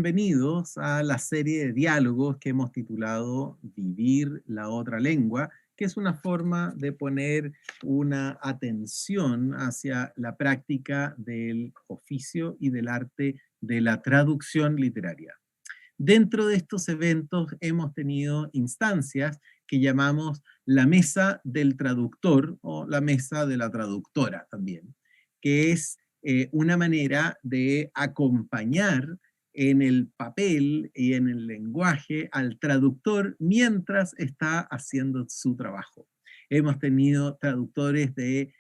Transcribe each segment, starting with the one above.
Bienvenidos a la serie de diálogos que hemos titulado Vivir la otra lengua, que es una forma de poner una atención hacia la práctica del oficio y del arte de la traducción literaria. Dentro de estos eventos hemos tenido instancias que llamamos la mesa del traductor o la mesa de la traductora también, que es una manera de acompañar en el papel y en el lenguaje al traductor mientras está haciendo su trabajo. Hemos tenido traductores que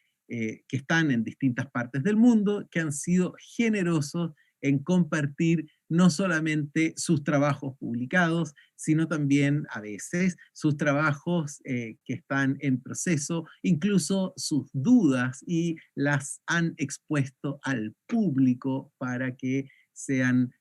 están en distintas partes del mundo, que han sido generosos en compartir no solamente sus trabajos publicados, sino también a veces sus trabajos que están en proceso, incluso sus dudas, y las han expuesto al público para que sean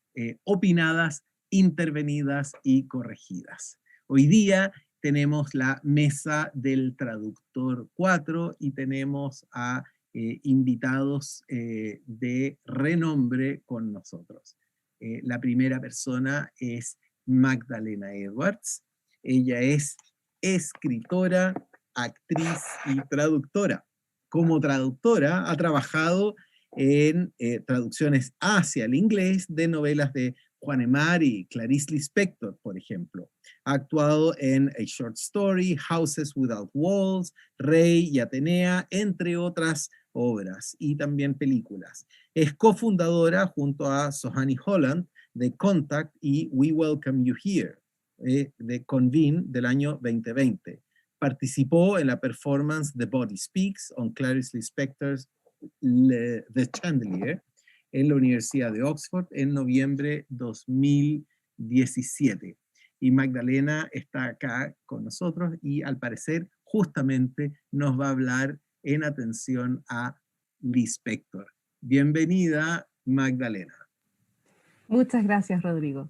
opinadas, intervenidas y corregidas. Hoy día tenemos la mesa del traductor 4 y tenemos a invitados de renombre con nosotros. La primera persona es Magdalena Edwards. Ella es escritora, actriz y traductora. Como traductora ha trabajado en traducciones hacia el inglés de novelas de Juan Emar y Clarice Lispector, por ejemplo. Ha actuado en A Short Story, Houses Without Walls, Rey y Atenea, entre otras obras y también películas. Es cofundadora junto a Sohani Holland de Contact y We Welcome You Here, de Convene del año 2020. Participó en la performance The Body Speaks on Clarice Lispector's The Chandelier en la Universidad de Oxford en noviembre 2017. Y Magdalena está acá con nosotros y al parecer justamente nos va a hablar en atención a Lispector. Bienvenida, Magdalena. Muchas gracias, Rodrigo.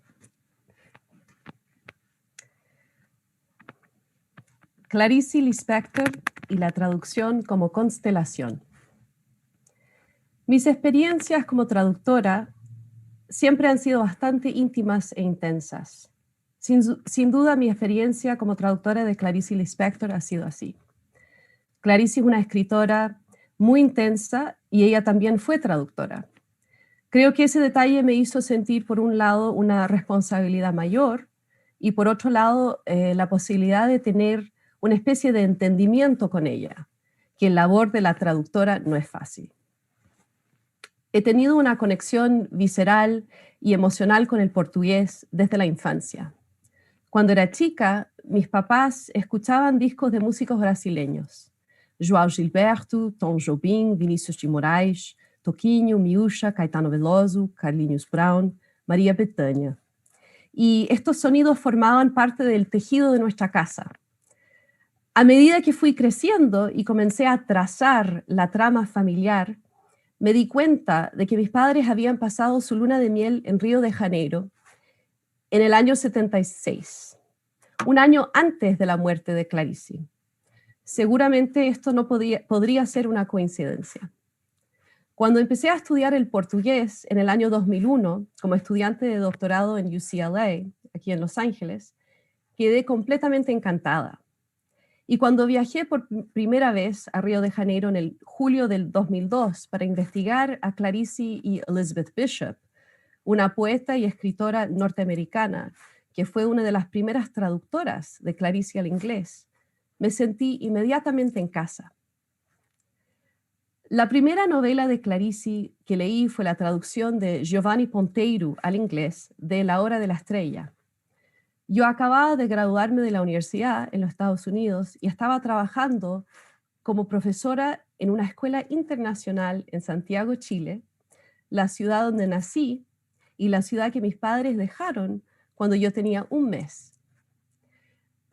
Clarice Lispector y la traducción como constelación. Mis experiencias como traductora siempre han sido bastante íntimas e intensas. Sin duda, mi experiencia como traductora de Clarice Lispector ha sido así. Clarice es una escritora muy intensa y ella también fue traductora. Creo que ese detalle me hizo sentir, por un lado, una responsabilidad mayor y, por otro lado, la posibilidad de tener una especie de entendimiento con ella, que la labor de la traductora no es fácil. He tenido una conexión visceral y emocional con el portugués desde la infancia. Cuando era chica, mis papás escuchaban discos de músicos brasileños. João Gilberto, Tom Jobim, Vinícius de Moraes, Toquinho, Miúcha, Caetano Veloso, Carlinhos Brown, María Bethânia. Y estos sonidos formaban parte del tejido de nuestra casa. A medida que fui creciendo y comencé a trazar la trama familiar, me di cuenta de que mis padres habían pasado su luna de miel en Río de Janeiro en el año 76, un año antes de la muerte de Clarice. Seguramente esto no podría ser una coincidencia. Cuando empecé a estudiar el portugués en el año 2001, como estudiante de doctorado en UCLA, aquí en Los Ángeles, quedé completamente encantada. Y cuando viajé por primera vez a Río de Janeiro en el julio del 2002 para investigar a Clarice y Elizabeth Bishop, una poeta y escritora norteamericana que fue una de las primeras traductoras de Clarice al inglés, me sentí inmediatamente en casa. La primera novela de Clarice que leí fue la traducción de Giovanni Ponteiro al inglés de La Hora de la Estrella. Yo acababa de graduarme de la universidad en los Estados Unidos y estaba trabajando como profesora en una escuela internacional en Santiago, Chile, la ciudad donde nací y la ciudad que mis padres dejaron cuando yo tenía un mes.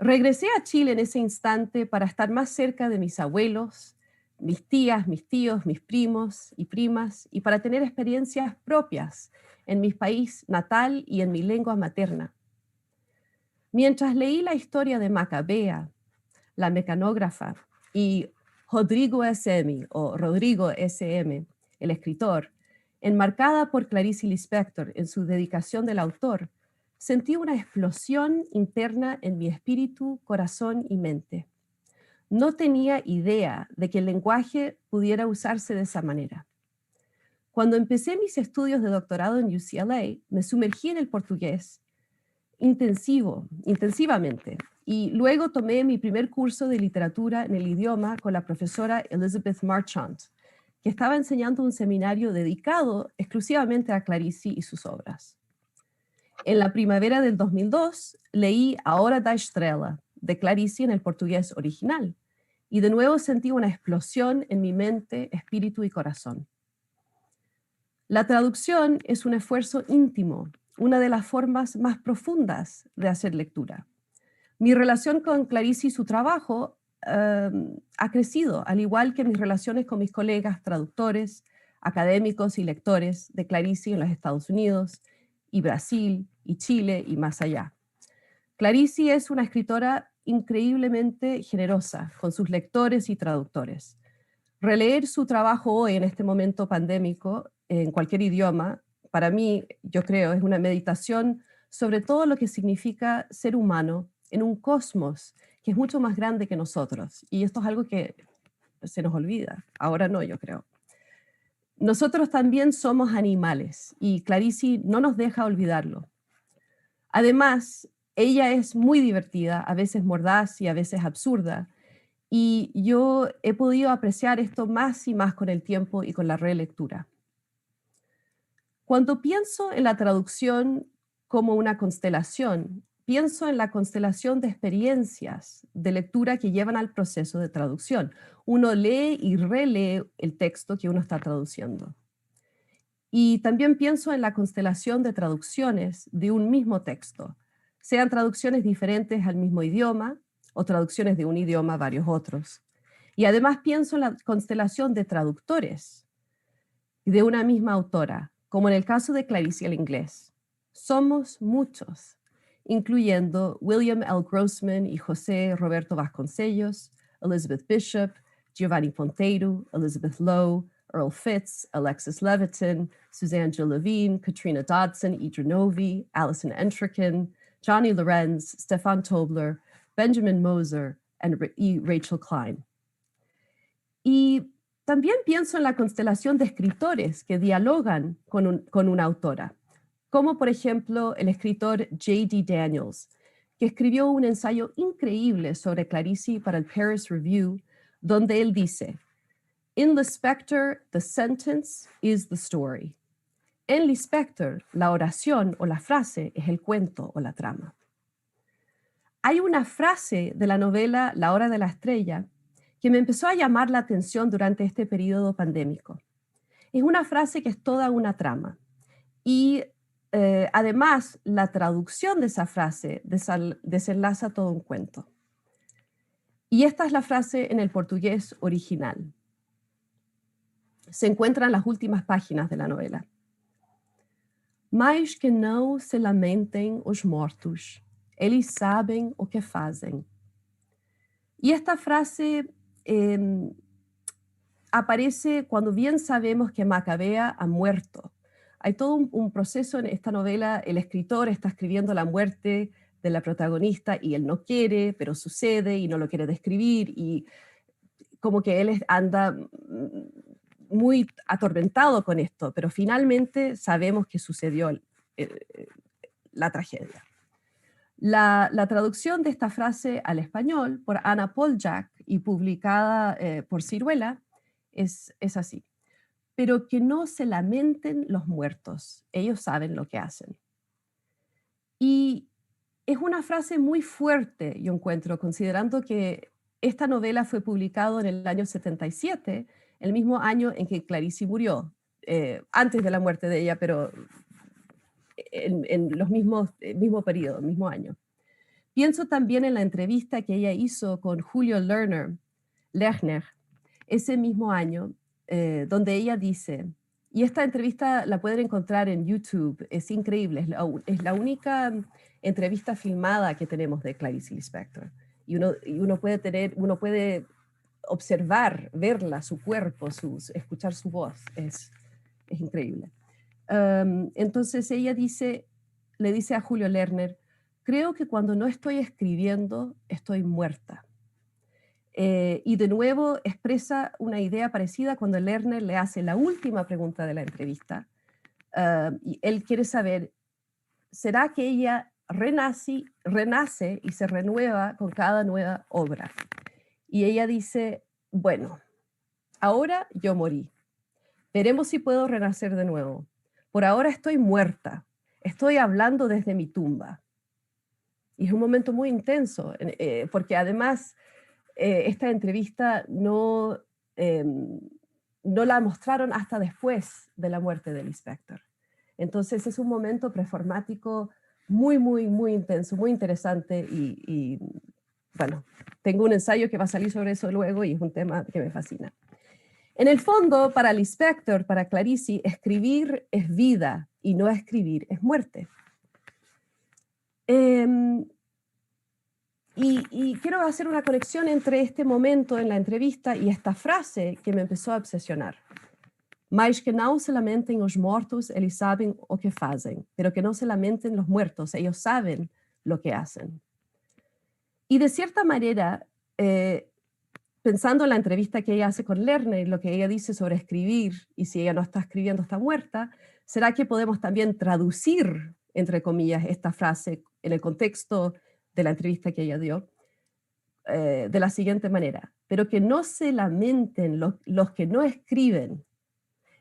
Regresé a Chile en ese instante para estar más cerca de mis abuelos, mis tías, mis tíos, mis primos y primas, y para tener experiencias propias en mi país natal y en mi lengua materna. Mientras leí la historia de Macabea, la mecanógrafa, y Rodrigo S.M., el escritor, Enmarcada por Clarice Lispector en su dedicación del autor, sentí una explosión interna en mi espíritu, corazón y mente. No tenía idea de que el lenguaje pudiera usarse de esa manera. Cuando empecé mis estudios de doctorado en UCLA, me sumergí en el portugués intensivamente, y luego tomé mi primer curso de literatura en el idioma con la profesora Elizabeth Marchant, que estaba enseñando un seminario dedicado exclusivamente a Clarice y sus obras. En la primavera del 2002 leí A Hora da Estrela de Clarice en el portugués original, y de nuevo sentí una explosión en mi mente, espíritu y corazón. La traducción es un esfuerzo íntimo, una de las formas más profundas de hacer lectura. Mi relación con Clarice y su trabajo ha crecido, al igual que mis relaciones con mis colegas traductores, académicos y lectores de Clarice en los Estados Unidos, y Brasil, y Chile, y más allá. Clarice es una escritora increíblemente generosa con sus lectores y traductores. Releer su trabajo hoy, en este momento pandémico, en cualquier idioma, para mí, yo creo, es una meditación sobre todo lo que significa ser humano en un cosmos que es mucho más grande que nosotros. Y esto es algo que se nos olvida. Ahora no, yo creo. Nosotros también somos animales y Clarice no nos deja olvidarlo. Además, ella es muy divertida, a veces mordaz y a veces absurda. Y yo he podido apreciar esto más y más con el tiempo y con la relectura. Cuando pienso en la traducción como una constelación, pienso en la constelación de experiencias de lectura que llevan al proceso de traducción. Uno lee y relee el texto que uno está traduciendo. Y también pienso en la constelación de traducciones de un mismo texto, sean traducciones diferentes al mismo idioma o traducciones de un idioma a varios otros. Y además pienso en la constelación de traductores de una misma autora, como en el caso de Clarice al inglés. Somos muchos, incluyendo William L. Grossman y José Roberto Vasconcellos, Elizabeth Bishop, Giovanni Ponteiro, Elizabeth Lowe, Earl Fitz, Alexis Levitin, Suzanne Jill Levine, Katrina Dodson, Idra Novi, Alison Entrekin, Johnny Lorenz, Stefan Tobler, Benjamin Moser y Rachel Klein. Y también pienso en la constelación de escritores que dialogan con una autora, como por ejemplo el escritor J.D. Daniels, que escribió un ensayo increíble sobre Clarice para el Paris Review, donde él dice: In Lispector, the sentence is the story. En Lispector, la oración o la frase es el cuento o la trama. Hay una frase de la novela La Hora de la Estrella que me empezó a llamar la atención durante este periodo pandémico. Es una frase que es toda una trama. Y además, la traducción de esa frase desenlaza todo un cuento. Y esta es la frase en el portugués original. Se encuentra en las últimas páginas de la novela. Mas que não se lamentem os mortos, eles sabem o que fazem. Y esta frase aparece cuando bien sabemos que Macabea ha muerto. Hay todo un proceso en esta novela. El escritor está escribiendo la muerte de la protagonista y él no quiere, pero sucede y no lo quiere describir, y como que él anda muy atormentado con esto, pero finalmente sabemos que sucedió la tragedia. La traducción de esta frase al español por Ana Poljak y publicada por Siruela es así: pero que no se lamenten los muertos, ellos saben lo que hacen. Y es una frase muy fuerte, yo encuentro, considerando que esta novela fue publicada en el año 77, el mismo año en que Clarice murió, antes de la muerte de ella, pero en los mismo periodo, mismo año. Pienso también en la entrevista que ella hizo con Julio Lerner ese mismo año, donde ella dice, y esta entrevista la pueden encontrar en YouTube, es increíble, es la única entrevista filmada que tenemos de Clarice Lispector, y uno puede observar, verla, su cuerpo, escuchar su voz, es es increíble. Entonces ella le dice a Julio Lerner, creo que cuando no estoy escribiendo, estoy muerta. Y de nuevo expresa una idea parecida cuando Lerner le hace la última pregunta de la entrevista. Y él quiere saber, ¿será que ella renace y se renueva con cada nueva obra? Y ella dice, bueno, ahora yo morí. Veremos si puedo renacer de nuevo. Por ahora estoy muerta. Estoy hablando desde mi tumba. Y es un momento muy intenso, porque además esta entrevista no la mostraron hasta después de la muerte de Lispector. Entonces es un momento performático muy, muy, muy intenso, muy interesante y bueno, tengo un ensayo que va a salir sobre eso luego y es un tema que me fascina. En el fondo, para Lispector, para Clarice, escribir es vida y no escribir es muerte. Y quiero hacer una conexión entre este momento en la entrevista y esta frase que me empezó a obsesionar. Mas que não se lamentem os mortos, eles sabem o que fazem. Pero que no se lamenten los muertos, ellos saben lo que hacen. Y de cierta manera, pensando en la entrevista que ella hace con Lerner, lo que ella dice sobre escribir, y si ella no está escribiendo está muerta, ¿será que podemos también traducir, entre comillas, esta frase en el contexto de la entrevista que ella dio, de la siguiente manera? Pero que no se lamenten los que no escriben,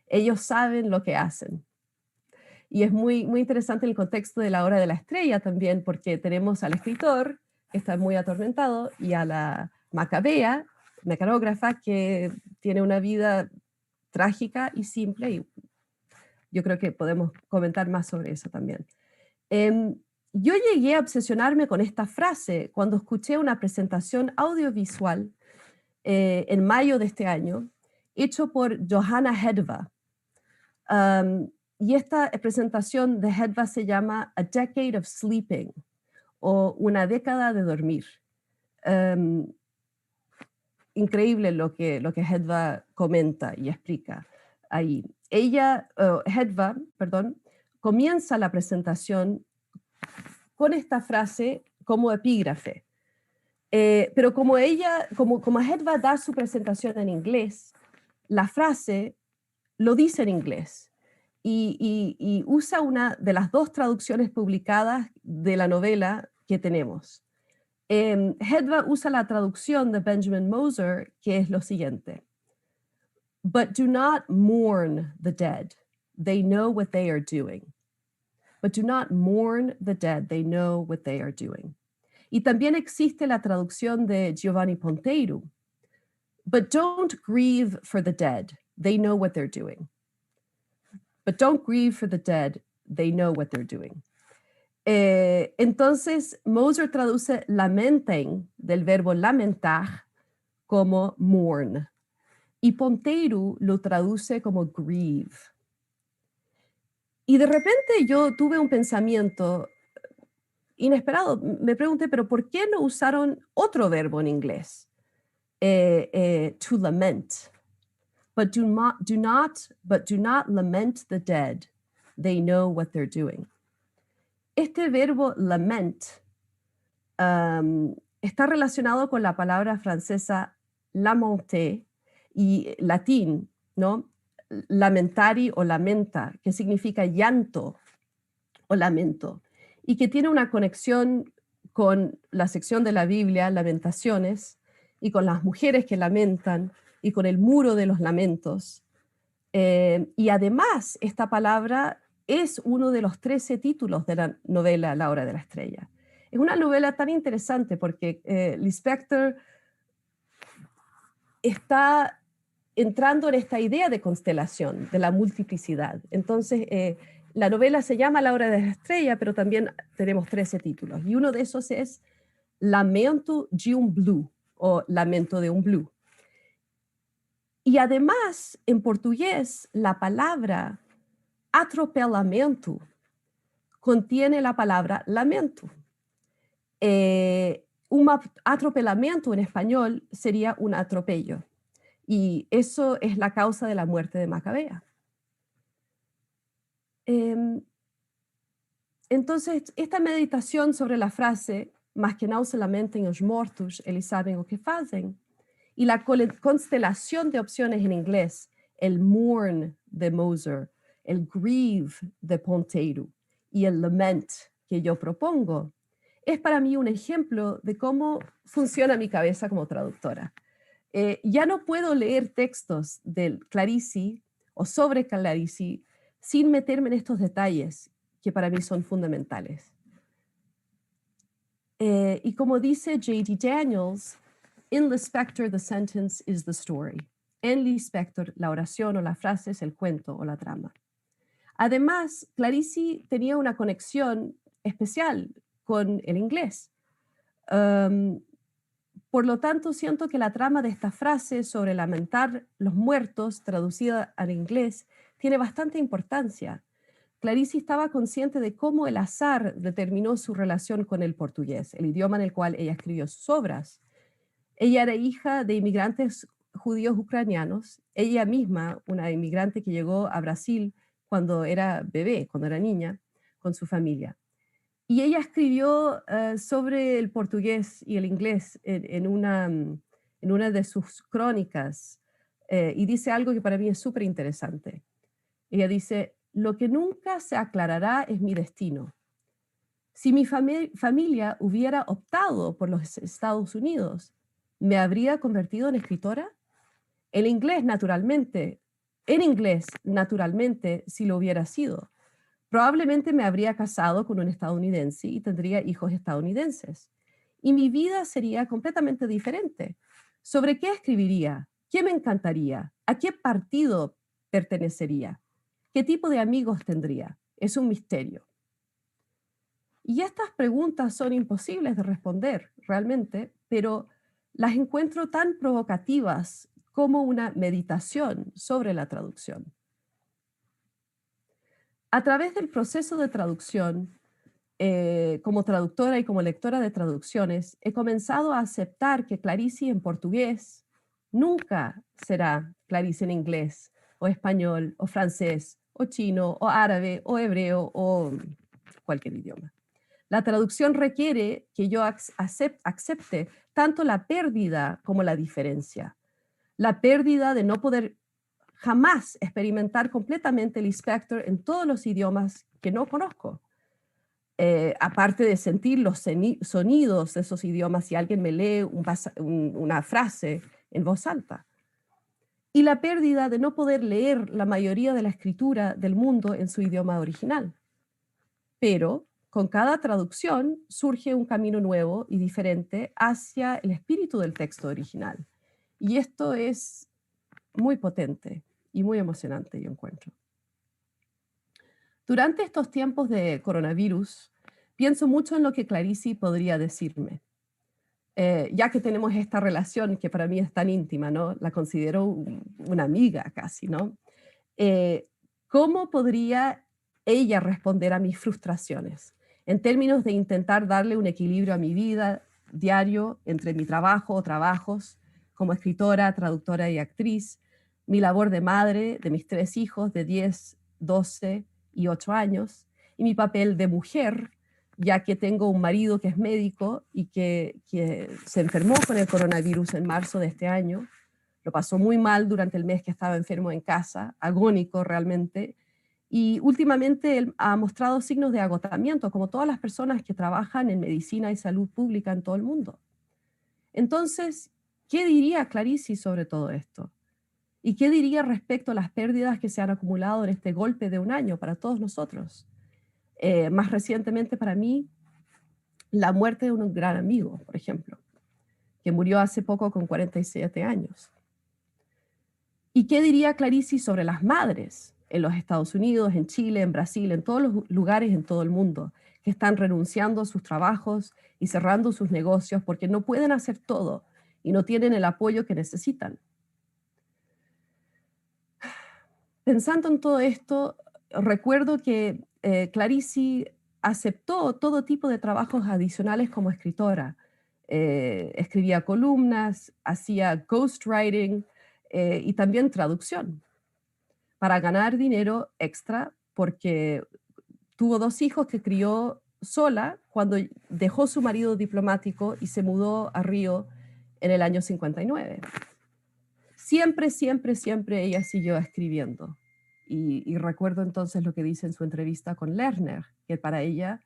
ellos saben lo que hacen. Y es muy, muy interesante el contexto de la Hora de la Estrella también, porque tenemos al escritor, que está muy atormentado, y a la macabea, mecanógrafa, que tiene una vida trágica y simple, y yo creo que podemos comentar más sobre eso también. Yo llegué a obsesionarme con esta frase cuando escuché una presentación audiovisual en mayo de este año, hecho por Johanna Hedva. Y esta presentación de Hedva se llama A Decade of Sleeping, o Una década de dormir. Increíble lo que Hedva comenta y explica ahí. Hedva, comienza la presentación con esta frase como epígrafe. Pero como Hedva da su presentación en inglés, la frase lo dice en inglés y usa una de las dos traducciones publicadas de la novela que tenemos. Hedva usa la traducción de Benjamin Moser, que es lo siguiente. But do not mourn the dead. They know what they are doing. But do not mourn the dead. They know what they are doing. Y también existe la traducción de Giovanni Ponteiro. But don't grieve for the dead. They know what they're doing. But don't grieve for the dead. They know what they're doing. Entonces, Moser traduce lamenten del verbo lamentar como mourn. Y Ponteiro lo traduce como grieve. Y de repente yo tuve un pensamiento inesperado. Me pregunté, ¿pero por qué no usaron otro verbo en inglés? To lament. But do not lament the dead. They know what they're doing. Este verbo lament está relacionado con la palabra francesa lamenter y latín, ¿no? Lamentari o lamenta, que significa llanto o lamento, y que tiene una conexión con la sección de la Biblia, Lamentaciones, y con las mujeres que lamentan, y con el muro de los lamentos. Y además, esta palabra es uno de los 13 títulos de la novela La Hora de la Estrella. Es una novela tan interesante porque Lispector está entrando en esta idea de constelación, de la multiplicidad. Entonces, la novela se llama La Hora de la Estrella, pero también tenemos 13 títulos. Y uno de esos es Lamento de un Blue, o Lamento de un Blue. Y además, en portugués, la palabra atropelamento contiene la palabra lamento. Un atropelamento en español sería un atropello. Y eso es la causa de la muerte de Macabea. Em, entonces, esta meditación sobre la frase, más que não se lamentem os mortos, eles sabem o que fazem, y la constelación de opciones en inglés, el mourn de Moser, el grieve de Ponteiro y el lament que yo propongo, es para mí un ejemplo de cómo funciona mi cabeza como traductora. Ya no puedo leer textos del Clarici o sobre Clarici sin meterme en estos detalles que para mí son fundamentales. Y como dice J.D. Daniels, in Lispector the sentence is the story. En Lispector la oración o la frase es el cuento o la trama. Además, Clarici tenía una conexión especial con el inglés. Por lo tanto, siento que la trama de esta frase sobre lamentar los muertos, traducida al inglés, tiene bastante importancia. Clarice estaba consciente de cómo el azar determinó su relación con el portugués, el idioma en el cual ella escribió sus obras. Ella era hija de inmigrantes judíos ucranianos, ella misma, una inmigrante que llegó a Brasil cuando era bebé, cuando era niña, con su familia. Y ella escribió sobre el portugués y el inglés en una de sus crónicas y dice algo que para mí es súper interesante. Ella dice, lo que nunca se aclarará es mi destino. Si mi familia hubiera optado por los Estados Unidos, ¿me habría convertido en escritora? En inglés, naturalmente, si lo hubiera sido. Probablemente me habría casado con un estadounidense y tendría hijos estadounidenses. Y mi vida sería completamente diferente. ¿Sobre qué escribiría? ¿Qué me encantaría? ¿A qué partido pertenecería? ¿Qué tipo de amigos tendría? Es un misterio. Y estas preguntas son imposibles de responder realmente, pero las encuentro tan provocativas como una meditación sobre la traducción. A través del proceso de traducción, como traductora y como lectora de traducciones, he comenzado a aceptar que Clarice en portugués nunca será Clarice en inglés, o español, o francés, o chino, o árabe, o hebreo, o cualquier idioma. La traducción requiere que yo acepte tanto la pérdida como la diferencia. La pérdida de no poder jamás experimentar completamente el Lispector en todos los idiomas que no conozco. Aparte de sentir los sonidos de esos idiomas si alguien me lee una frase en voz alta. Y la pérdida de no poder leer la mayoría de la escritura del mundo en su idioma original. Pero con cada traducción surge un camino nuevo y diferente hacia el espíritu del texto original. Y esto es muy potente y muy emocionante, yo encuentro. Durante estos tiempos de coronavirus, pienso mucho en lo que Clarice podría decirme, ya que tenemos esta relación que para mí es tan íntima, ¿no? La considero una amiga casi, ¿no? ¿Cómo podría ella responder a mis frustraciones en términos de intentar darle un equilibrio a mi vida diario entre mi trabajo o trabajos como escritora, traductora y actriz, mi labor de madre de mis 3 hijos de 10, 12 y 8 años, y mi papel de mujer, ya que tengo un marido que es médico y que se enfermó con el coronavirus en marzo de este año. Lo pasó muy mal durante el mes que estaba enfermo en casa, agónico realmente, y últimamente él ha mostrado signos de agotamiento, como todas las personas que trabajan en medicina y salud pública en todo el mundo. Entonces, ¿qué diría Clarice sobre todo esto? ¿Y qué diría respecto a las pérdidas que se han acumulado en este golpe de un año para todos nosotros? Más recientemente para mí, la muerte de un gran amigo, por ejemplo, que murió hace poco con 47 años. ¿Y qué diría Clarice sobre las madres en los Estados Unidos, en Chile, en Brasil, en todos los lugares en todo el mundo, que están renunciando a sus trabajos y cerrando sus negocios porque no pueden hacer todo y no tienen el apoyo que necesitan? Pensando en todo esto, recuerdo que Clarice aceptó todo tipo de trabajos adicionales como escritora. Escribía columnas, hacía ghostwriting y también traducción para ganar dinero extra porque tuvo 2 hijos que crió sola cuando dejó su marido diplomático y se mudó a Río en el año 59. Siempre, siempre, siempre ella siguió escribiendo. Y recuerdo entonces lo que dice en su entrevista con Lerner, que para ella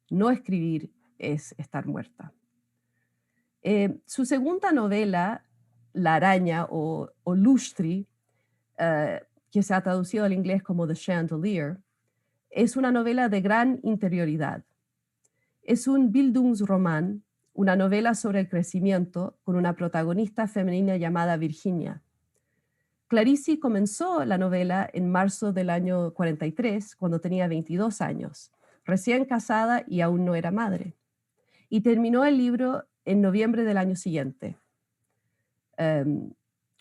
no escribir es estar muerta. Su segunda novela, La araña o Lustri, que se ha traducido al inglés como The Chandelier, es una novela de gran interioridad. Es un Bildungsroman, una novela sobre el crecimiento con una protagonista femenina llamada Virginia. Clarice comenzó la novela en marzo del año 43, cuando tenía 22 años, recién casada y aún no era madre. Y terminó el libro en noviembre del año siguiente.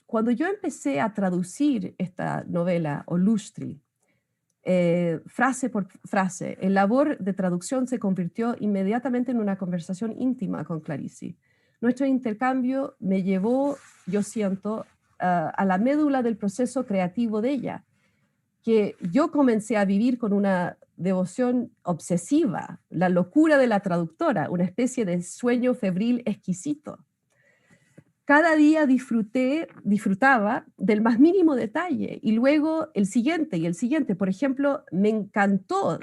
Cuando yo empecé a traducir esta novela, o Lustri, frase por frase, el labor de traducción se convirtió inmediatamente en una conversación íntima con Clarice. Nuestro intercambio me llevó, yo siento, a la médula del proceso creativo de ella, que yo comencé a vivir con una devoción obsesiva, la locura de la traductora, una especie de sueño febril exquisito. Cada día disfrutaba del más mínimo detalle y luego el siguiente y el siguiente. Por ejemplo, me encantó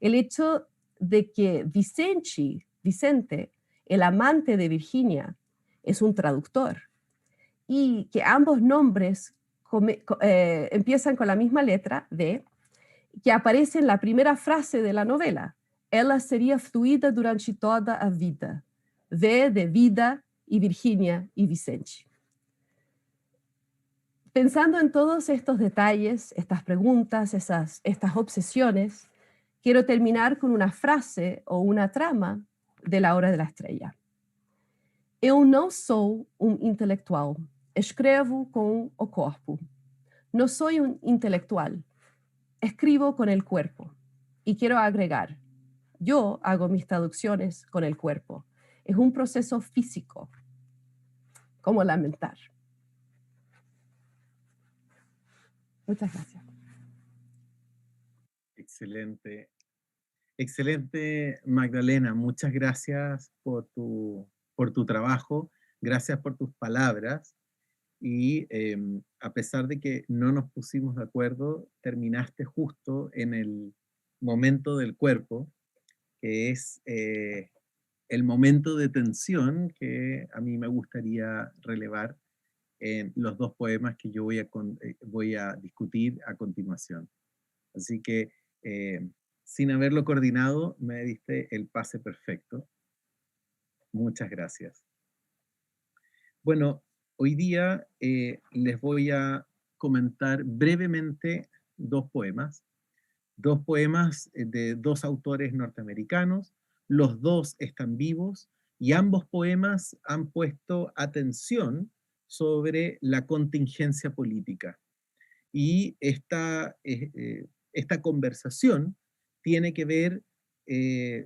el hecho de que Vicente, el amante de Virginia, es un traductor y que ambos nombres empiezan con la misma letra D, que aparece en la primera frase de la novela. Ela sería fluida durante toda a vida. V de vida y Virginia y Vicente. Pensando en todos estos detalles, estas preguntas, estas obsesiones, quiero terminar con una frase o una trama de La Hora de la Estrella. Eu não sou intelectual. Escrevo com o corpo. No soy un intelectual. Escribo con el cuerpo. Y quiero agregar, yo hago mis traducciones con el cuerpo. Es un proceso físico, como lamentar. Muchas gracias. Excelente. Excelente, Magdalena. Muchas gracias por tu trabajo. Gracias por tus palabras. Y a pesar de que no nos pusimos de acuerdo, terminaste justo en el momento del cuerpo, que es el momento de tensión que a mí me gustaría relevar en los 2 poemas que yo voy a discutir a continuación. Así que, sin haberlo coordinado, me diste el pase perfecto. Muchas gracias. Bueno, hoy día les voy a comentar brevemente 2 poemas. 2 poemas de 2 autores norteamericanos. Los 2 están vivos y ambos poemas han puesto atención sobre la contingencia política. Y esta conversación tiene que ver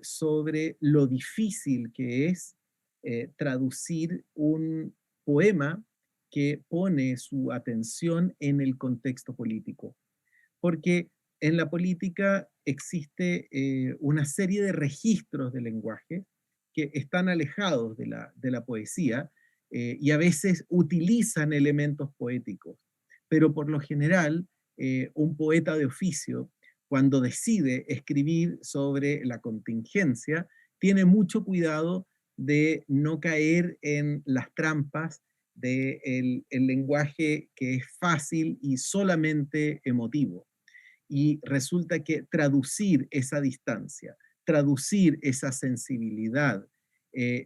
sobre lo difícil que es traducir un poema que pone su atención en el contexto político. Porque en la política existe una serie de registros de lenguaje que están alejados de la poesía y a veces utilizan elementos poéticos. Pero por lo general, un poeta de oficio, cuando decide escribir sobre la contingencia, tiene mucho cuidado de no caer en las trampas del lenguaje que es fácil y solamente emotivo. Y resulta que traducir esa distancia, traducir esa sensibilidad,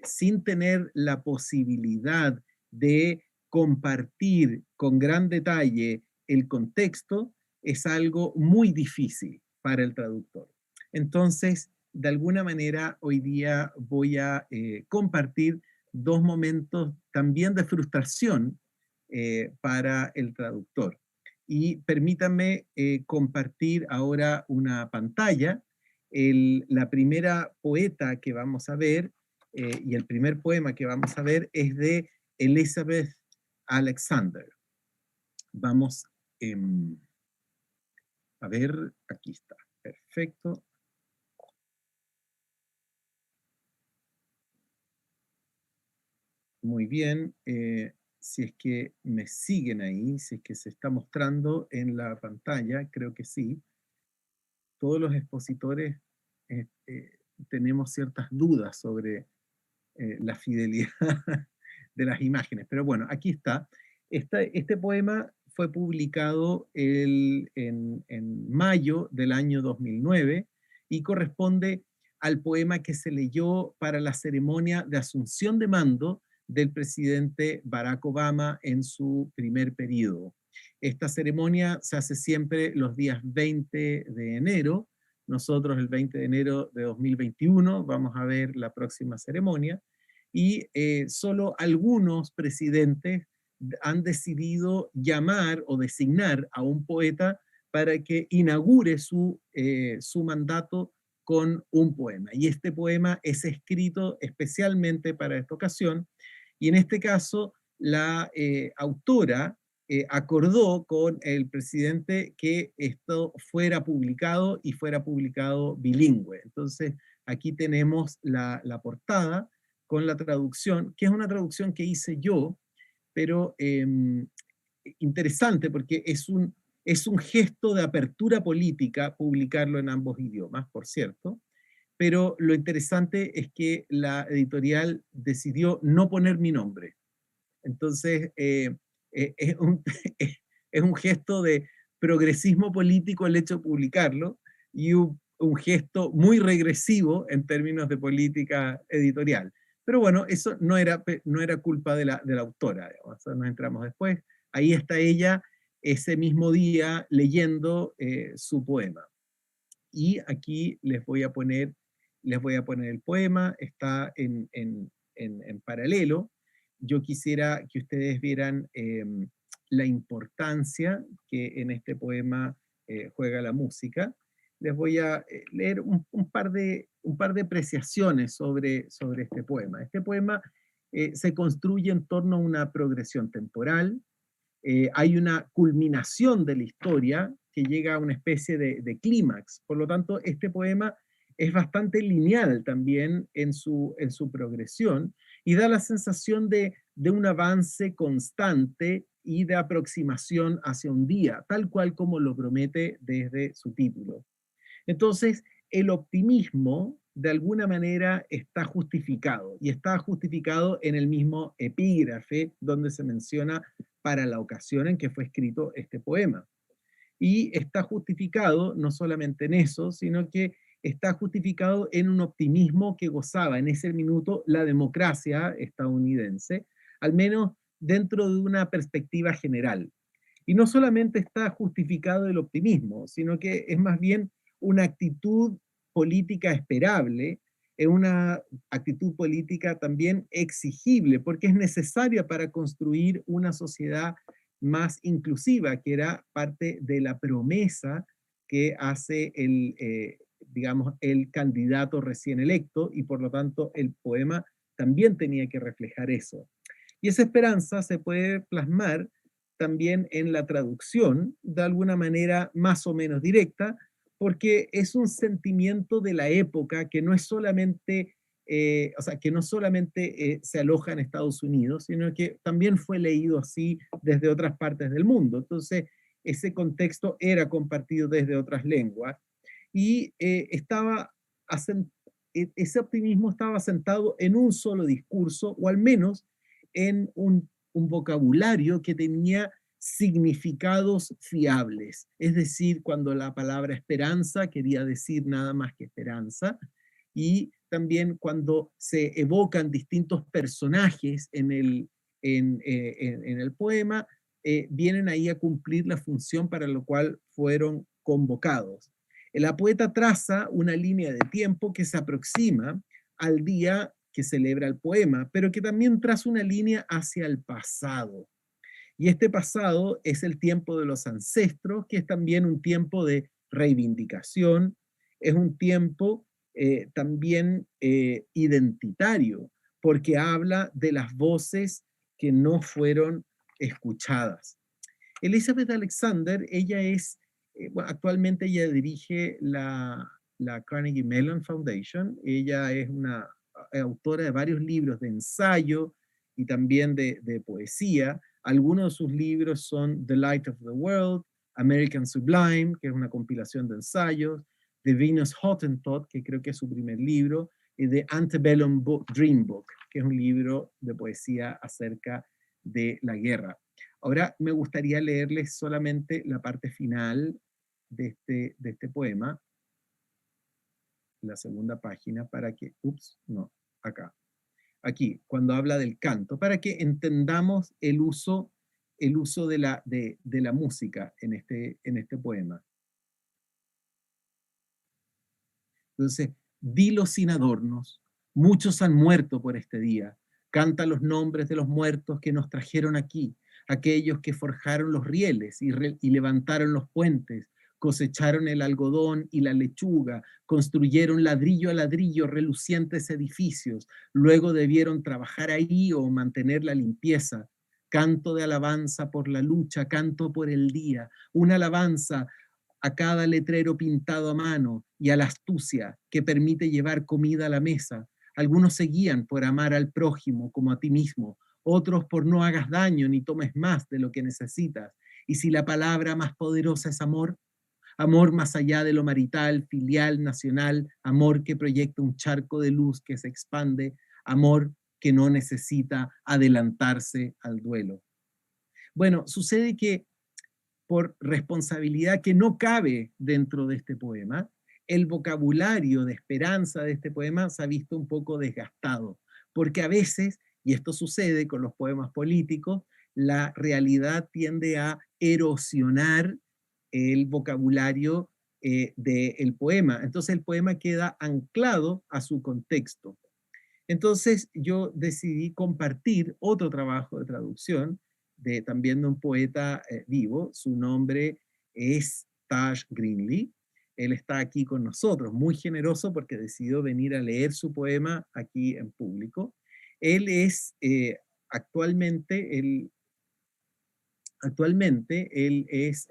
sin tener la posibilidad de compartir con gran detalle el contexto, es algo muy difícil para el traductor. Entonces, de alguna manera, hoy día voy a compartir 2 momentos también de frustración para el traductor. Y permítanme compartir ahora una pantalla. La primera poeta que vamos a ver y el primer poema que vamos a ver es de Elizabeth Alexander. Vamos, A ver, aquí está. Perfecto. Muy bien. Si es que me siguen ahí, si es que se está mostrando en la pantalla, creo que sí. Todos los expositores tenemos ciertas dudas sobre la fidelidad de las imágenes. Pero bueno, aquí está. Este poema fue publicado en mayo del año 2009 y corresponde al poema que se leyó para la ceremonia de asunción de mando del presidente Barack Obama en su primer periodo. Esta ceremonia se hace siempre los días 20 de enero. Nosotros el 20 de enero de 2021 vamos a ver la próxima ceremonia y solo algunos presidentes han decidido llamar o designar a un poeta para que inaugure su mandato con un poema. Y este poema es escrito especialmente para esta ocasión, y en este caso la autora acordó con el presidente que esto fuera publicado y fuera publicado bilingüe. Entonces, aquí tenemos la portada con la traducción, que es una traducción que hice yo, pero interesante porque es un gesto de apertura política publicarlo en ambos idiomas, por cierto, pero lo interesante es que la editorial decidió no poner mi nombre. Entonces, es un, es un gesto de progresismo político el hecho de publicarlo y un gesto muy regresivo en términos de política editorial. Pero bueno, eso no era culpa de la autora, digamos, nos entramos después. Ahí está ella ese mismo día leyendo su poema. Y aquí les voy a poner el poema, está en paralelo. Yo quisiera que ustedes vieran la importancia que en este poema juega la música. Les voy a leer un par de apreciaciones sobre este poema. Este poema se construye en torno a una progresión temporal, hay una culminación de la historia que llega a una especie de clímax. Por lo tanto, este poema es bastante lineal también en su progresión y da la sensación de un avance constante y de aproximación hacia un día, tal cual como lo promete desde su título. Entonces, el optimismo de alguna manera está justificado y está justificado en el mismo epígrafe donde se menciona para la ocasión en que fue escrito este poema. Y está justificado no solamente en eso, sino que está justificado en un optimismo que gozaba en ese minuto la democracia estadounidense, al menos dentro de una perspectiva general. Y no solamente está justificado el optimismo, sino que es más bien una actitud política esperable, es una actitud política también exigible, porque es necesaria para construir una sociedad más inclusiva, que era parte de la promesa que hace digamos, el candidato recién electo, y por lo tanto el poema también tenía que reflejar eso. Y esa esperanza se puede plasmar también en la traducción, de alguna manera más o menos directa, porque es un sentimiento de la época que no es solamente, o sea, que no solamente se aloja en Estados Unidos, sino que también fue leído así desde otras partes del mundo. Entonces, ese contexto era compartido desde otras lenguas y ese optimismo estaba asentado en un solo discurso, o al menos en un vocabulario que tenía significados fiables. Es decir, cuando la palabra esperanza quería decir nada más que esperanza, y también cuando se evocan distintos personajes en el poema, vienen ahí a cumplir la función para lo cual fueron convocados. La poeta traza una línea de tiempo que se aproxima al día que celebra el poema, pero que también traza una línea hacia el pasado. Y este pasado es el tiempo de los ancestros, que es también un tiempo de reivindicación, es un tiempo también identitario, porque habla de las voces que no fueron escuchadas. Elizabeth Alexander, ella es Bueno, actualmente ella dirige la Carnegie Mellon Foundation. Ella es una autora de varios libros de ensayo y también de poesía. Algunos de sus libros son The Light of the World, American Sublime, que es una compilación de ensayos, The Venus Hottentot, que creo que es su primer libro, y The Antebellum Dream Book, que es un libro de poesía acerca de la guerra. Ahora me gustaría leerles solamente la parte final de este poema, la segunda página, para que, no, acá, aquí, cuando habla del canto, para que entendamos el uso de la música en este poema. Entonces, dilo sin adornos, muchos han muerto por este día, canta los nombres de los muertos que nos trajeron aquí, aquellos que forjaron los rieles y levantaron los puentes, cosecharon el algodón y la lechuga, construyeron ladrillo a ladrillo relucientes edificios, luego debieron trabajar ahí o mantener la limpieza. Canto de alabanza por la lucha, canto por el día, una alabanza a cada letrero pintado a mano y a la astucia que permite llevar comida a la mesa. Algunos se guían por amar al prójimo como a ti mismo, otros por no hagas daño ni tomes más de lo que necesitas. Y si la palabra más poderosa es amor, amor más allá de lo marital, filial, nacional, amor que proyecta un charco de luz que se expande, amor que no necesita adelantarse al duelo. Bueno, sucede que por responsabilidad que no cabe dentro de este poema, el vocabulario de esperanza de este poema se ha visto un poco desgastado, porque a veces, y esto sucede con los poemas políticos, la realidad tiende a erosionar el vocabulario del poema. Entonces el poema queda anclado a su contexto. Entonces yo decidí compartir otro trabajo de traducción también de un poeta vivo. Su nombre es Taj Greenlee. Él está aquí con nosotros, muy generoso porque decidió venir a leer su poema aquí en público. Él es actualmente, él es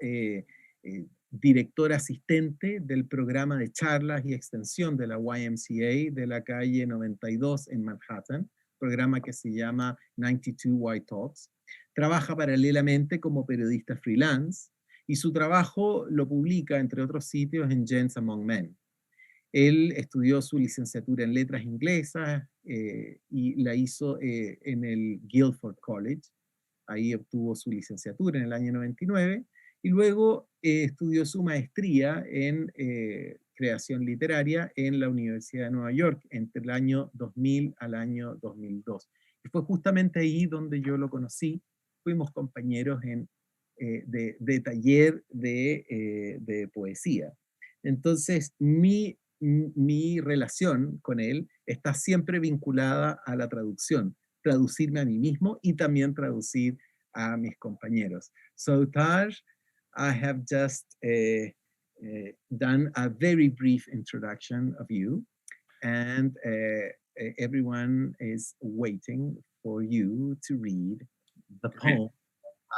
director asistente del programa de charlas y extensión de la YMCA de la calle 92 en Manhattan, programa que se llama 92 Y Talks. Trabaja paralelamente como periodista freelance y su trabajo lo publica, entre otros sitios, en Gents Among Men. Él estudió su licenciatura en letras inglesas y la hizo en el Guildford College. Ahí obtuvo su licenciatura en el año 99 y luego estudió su maestría en creación literaria en la Universidad de Nueva York entre el año 2000 al año 2002. Y fue justamente ahí donde yo lo conocí. Fuimos compañeros de taller de poesía. Entonces, mi relación con él está siempre vinculada a la traducción, traducirme a mí mismo y también traducir a mis compañeros. So Taj, I have just done a very brief introduction of you, and everyone is waiting for you to read the poem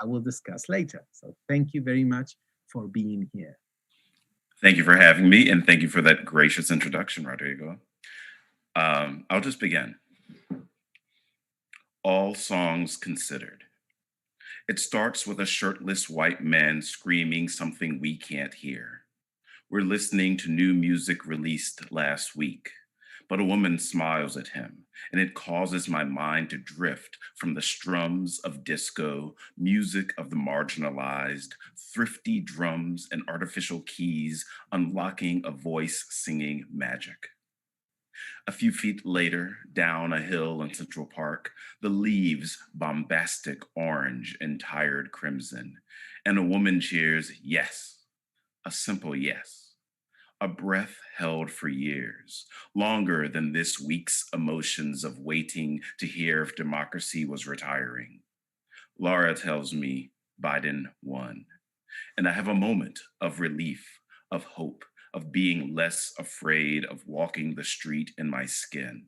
I will discuss later. So thank you very much for being here. Thank you for having me, and thank you for that gracious introduction, Rodrigo. I'll just begin. All songs considered. It starts with a shirtless white man screaming something we can't hear. We're listening to new music released last week, but a woman smiles at him, and it causes my mind to drift from the strums of disco, music of the marginalized, thrifty drums and artificial keys, unlocking a voice singing magic. A few feet later, down a hill in Central Park, the leaves bombastic orange and tired crimson, and a woman cheers yes, a simple yes, a breath held for years, longer than this week's emotions of waiting to hear if democracy was retiring. Laura tells me Biden won, and I have a moment of relief, of hope, of being less afraid of walking the street in my skin.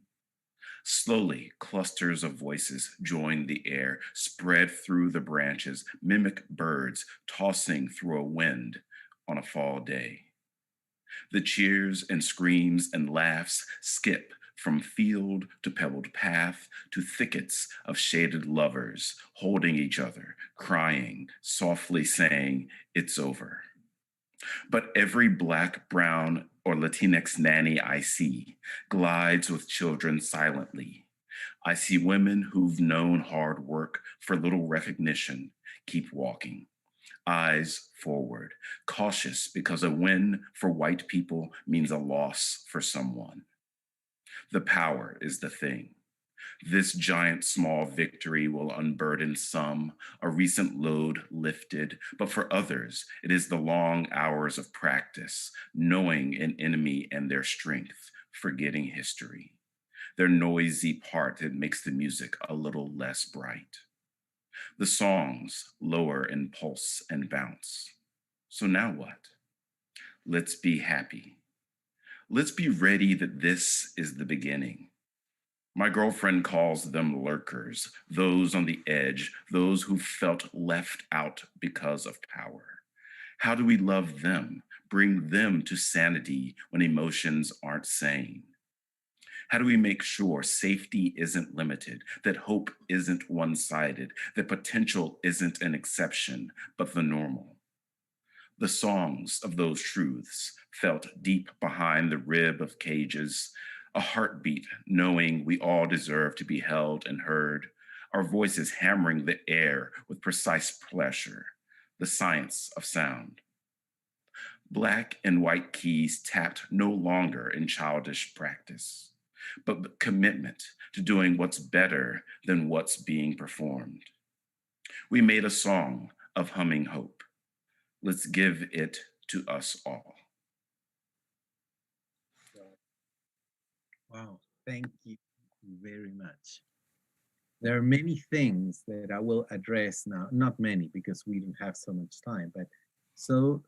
Slowly, clusters of voices join the air, spread through the branches, mimic birds tossing through a wind, on a fall day. The cheers and screams and laughs skip from field to pebbled path to thickets of shaded lovers holding each other, crying, softly saying, "It's over." But every Black, brown, or Latinx nanny I see glides with children silently. I see women who've known hard work for little recognition keep walking, eyes forward, cautious because a win for white people means a loss for someone. The power is the thing. This giant small victory will unburden some, a recent load lifted, but for others, it is the long hours of practice, knowing an enemy and their strength, forgetting history, their noisy part that makes the music a little less bright. The songs lower in pulse and bounce. So now what? Let's be happy. Let's be ready that this is the beginning. My girlfriend calls them lurkers, those on the edge, those who felt left out because of power. How do we love them, bring them to sanity when emotions aren't sane? How do we make sure safety isn't limited, that hope isn't one-sided, that potential isn't an exception, but the normal? The songs of those truths felt deep behind the rib of cages, a heartbeat knowing we all deserve to be held and heard, our voices hammering the air with precise pleasure, the science of sound. Black and white keys tapped no longer in childish practice, but commitment to doing what's better than what's being performed. We made a song of humming hope. Let's give it to us all. Wow, thank you very much. There are many things that I will address now, not many because we don't have so much time, but so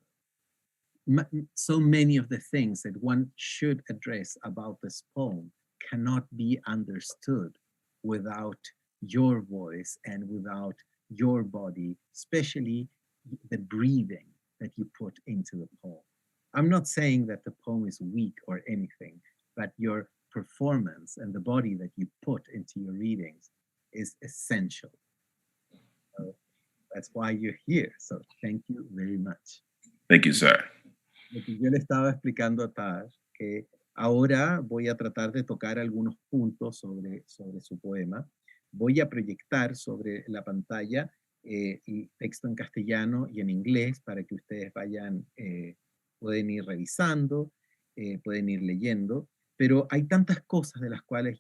many of the things that one should address about this poem cannot be understood without your voice and without your body, especially the breathing that you put into the poem. I'm not saying that the poem is weak or anything, but your performance and the body that you put into your readings is essential. So that's why you're here. So thank you very much. Thank you, sir. Lo que yo le estaba explicando a Taj, que ahora voy a tratar de tocar algunos puntos sobre su poema. Voy a proyectar sobre la pantalla el texto en castellano y en inglés para que ustedes vayan, pueden ir revisando, pueden ir leyendo, pero hay tantas cosas de las cuales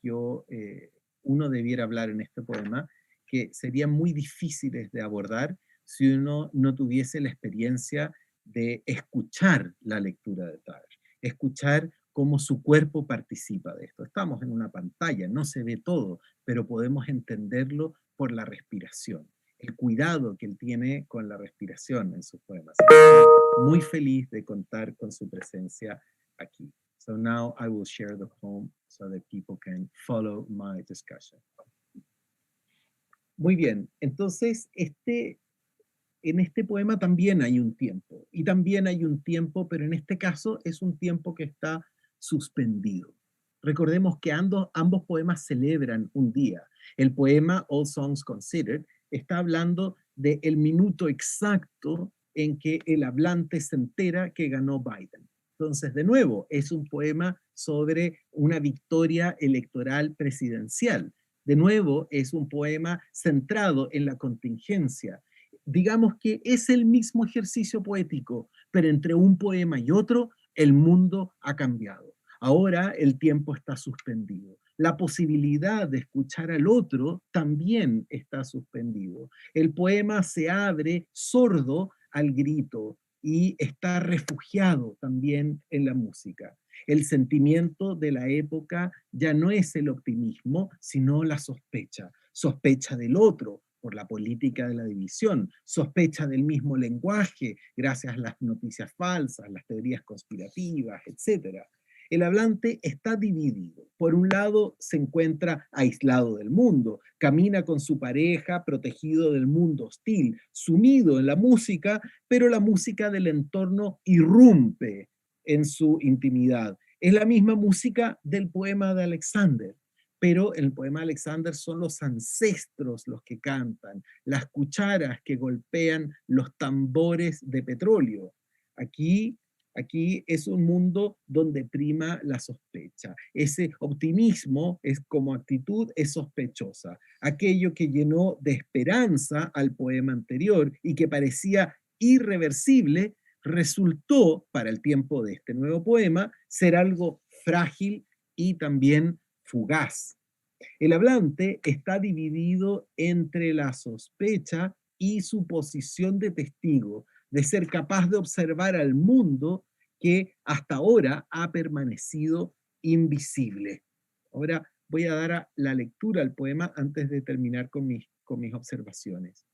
uno debiera hablar en este poema que serían muy difíciles de abordar si uno no tuviese la experiencia de escuchar la lectura de Taj, escuchar cómo su cuerpo participa de esto. Estamos en una pantalla, no se ve todo, pero podemos entenderlo por la respiración, el cuidado que él tiene con la respiración en sus poemas. Estoy muy feliz de contar con su presencia aquí. So now I will share the poem so that people can follow my discussion. Muy bien, entonces en este poema también hay un tiempo, y también hay un tiempo, pero en este caso es un tiempo que está suspendido. Recordemos que ambos poemas celebran un día. El poema All Songs Considered está hablando del minuto exacto en que el hablante se entera que ganó Biden. Entonces, de nuevo, es un poema sobre una victoria electoral presidencial. De nuevo, es un poema centrado en la contingencia. Digamos que es el mismo ejercicio poético, pero entre un poema y otro, el mundo ha cambiado. Ahora el tiempo está suspendido. La posibilidad de escuchar al otro también está suspendido. El poema se abre sordo al grito y está refugiado también en la música. El sentimiento de la época ya no es el optimismo, sino la sospecha. Sospecha del otro, por la política de la división, sospecha del mismo lenguaje, gracias a las noticias falsas, las teorías conspirativas, etc. El hablante está dividido. Por un lado, se encuentra aislado del mundo, camina con su pareja, protegido del mundo hostil, sumido en la música, pero la música del entorno irrumpe en su intimidad. Es la misma música del poema de Alexander, pero en el poema de Alexander son los ancestros los que cantan, las cucharas que golpean los tambores de petróleo. Aquí es un mundo donde prima la sospecha. Ese optimismo es como actitud es sospechosa. Aquello que llenó de esperanza al poema anterior y que parecía irreversible, resultó para el tiempo de este nuevo poema ser algo frágil y también fugaz. El hablante está dividido entre la sospecha y su posición de testigo, de ser capaz de observar al mundo que hasta ahora ha permanecido invisible. Ahora voy a dar la lectura al poema antes de terminar con mis observaciones.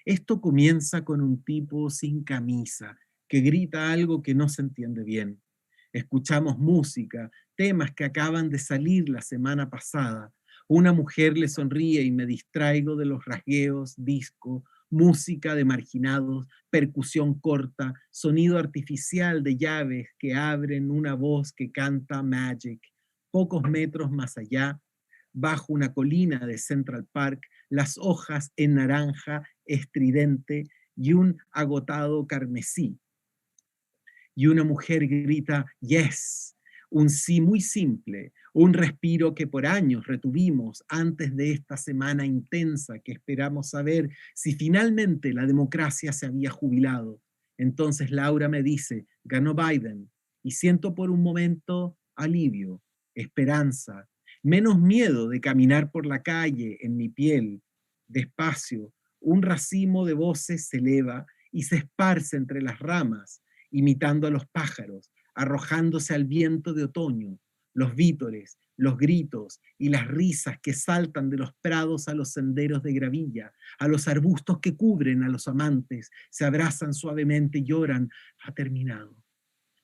Esto comienza con un tipo sin camisa que grita algo que no se entiende bien. Escuchamos música, temas que acaban de salir la semana pasada. Una mujer le sonríe y me distraigo de los rasgueos, disco, música de marginados, percusión corta, sonido artificial de llaves que abren una voz que canta Magic. Pocos metros más allá, bajo una colina de Central Park, las hojas en naranja estridente y un agotado carmesí. Y una mujer grita, yes, un sí muy simple, un respiro que por años retuvimos antes de esta semana intensa que esperamos saber si finalmente la democracia se había jubilado. Entonces Laura me dice, ganó Biden, y siento por un momento alivio, esperanza, menos miedo de caminar por la calle en mi piel. Despacio, un racimo de voces se eleva y se esparce entre las ramas, imitando a los pájaros, arrojándose al viento de otoño, los vítores, los gritos y las risas que saltan de los prados a los senderos de gravilla, a los arbustos que cubren a los amantes, se abrazan suavemente y lloran, ha terminado.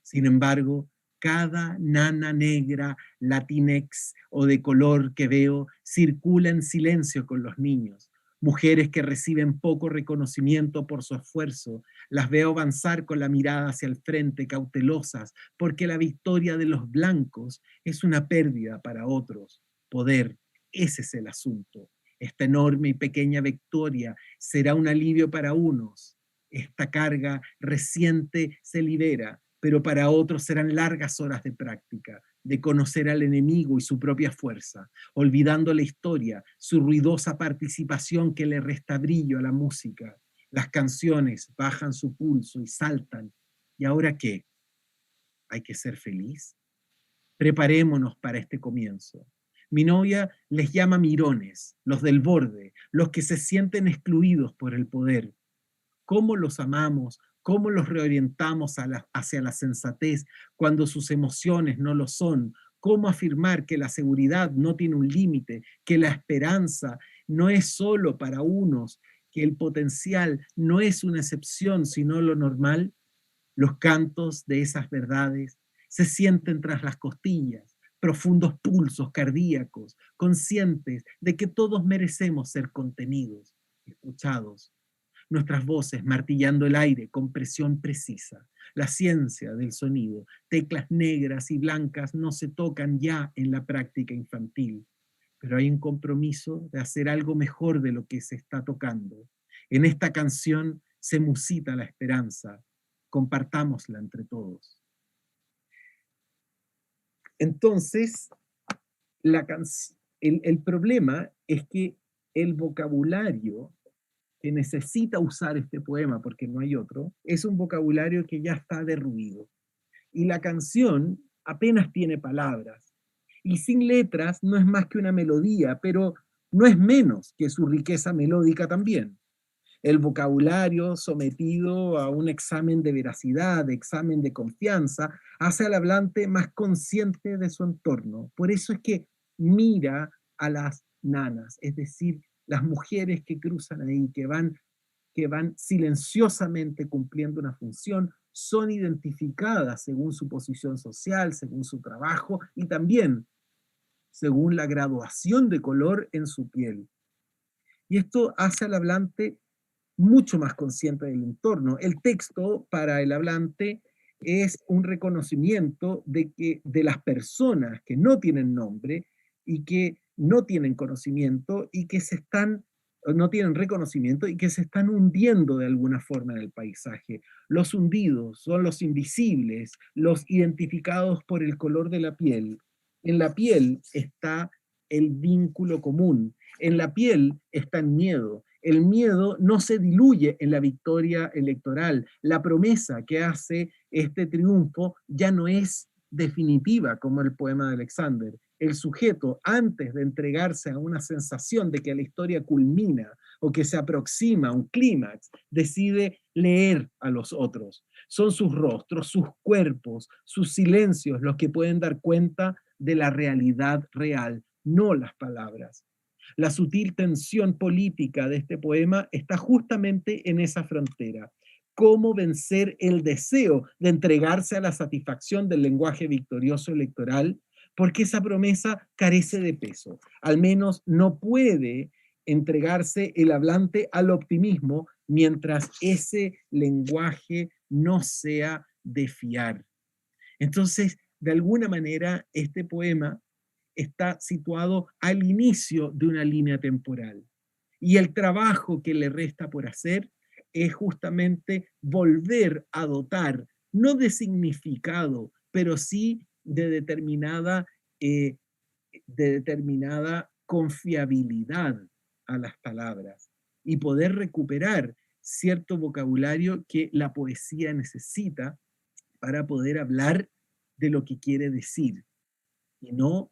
Sin embargo, cada nana negra, latinex o de color que veo circula en silencio con los niños. Mujeres que reciben poco reconocimiento por su esfuerzo, las veo avanzar con la mirada hacia el frente, cautelosas, porque la victoria de los blancos es una pérdida para otros. Poder, ese es el asunto. Esta enorme y pequeña victoria será un alivio para unos. Esta carga reciente se libera, pero para otros serán largas horas de práctica, de conocer al enemigo y su propia fuerza, olvidando la historia, su ruidosa participación que le resta brillo a la música. Las canciones bajan su pulso y saltan. ¿Y ahora qué? ¿Hay que ser feliz? Preparémonos para este comienzo. Mi novia les llama mirones, los del borde, los que se sienten excluidos por el poder. ¿Cómo los amamos? ¿Cómo los reorientamos hacia la sensatez cuando sus emociones no lo son? ¿Cómo afirmar que la seguridad no tiene un límite, que la esperanza no es solo para unos, que el potencial no es una excepción, sino lo normal? Los cantos de esas verdades se sienten tras las costillas, profundos pulsos cardíacos, conscientes de que todos merecemos ser contenidos, escuchados, nuestras voces martillando el aire con presión precisa. La ciencia del sonido, teclas negras y blancas no se tocan ya en la práctica infantil, pero hay un compromiso de hacer algo mejor de lo que se está tocando. En esta canción se musita la esperanza, compartámosla entre todos. Entonces, el problema es que el vocabulario que necesita usar este poema, porque no hay otro, es un vocabulario que ya está derruido. Y la canción apenas tiene palabras. Y sin letras no es más que una melodía, pero no es menos que su riqueza melódica también. El vocabulario sometido a un examen de veracidad, de examen de confianza, hace al hablante más consciente de su entorno. Por eso es que mira a las nanas, es decir, las mujeres que cruzan ahí, que van silenciosamente cumpliendo una función, son identificadas según su posición social, según su trabajo y también según la graduación de color en su piel. Y esto hace al hablante mucho más consciente del entorno. El texto para el hablante es un reconocimiento de las personas que no tienen nombre y que no tienen conocimiento y que no tienen reconocimiento y que se están hundiendo de alguna forma en el paisaje. Los hundidos son los invisibles, los identificados por el color de la piel. En la piel está el vínculo común, en la piel está el miedo. El miedo no se diluye en la victoria electoral. La promesa que hace este triunfo ya no es definitiva como el poema de Alexander. El sujeto, antes de entregarse a una sensación de que la historia culmina o que se aproxima a un clímax, decide leer a los otros. Son sus rostros, sus cuerpos, sus silencios los que pueden dar cuenta de la realidad real, no las palabras. La sutil tensión política de este poema está justamente en esa frontera. Cómo vencer el deseo de entregarse a la satisfacción del lenguaje victorioso electoral, porque esa promesa carece de peso. Al menos no puede entregarse el hablante al optimismo mientras ese lenguaje no sea de fiar. Entonces, de alguna manera, este poema está situado al inicio de una línea temporal. Y el trabajo que le resta por hacer es justamente volver a dotar, no de significado, pero sí de determinada confiabilidad a las palabras y poder recuperar cierto vocabulario que la poesía necesita para poder hablar de lo que quiere decir y no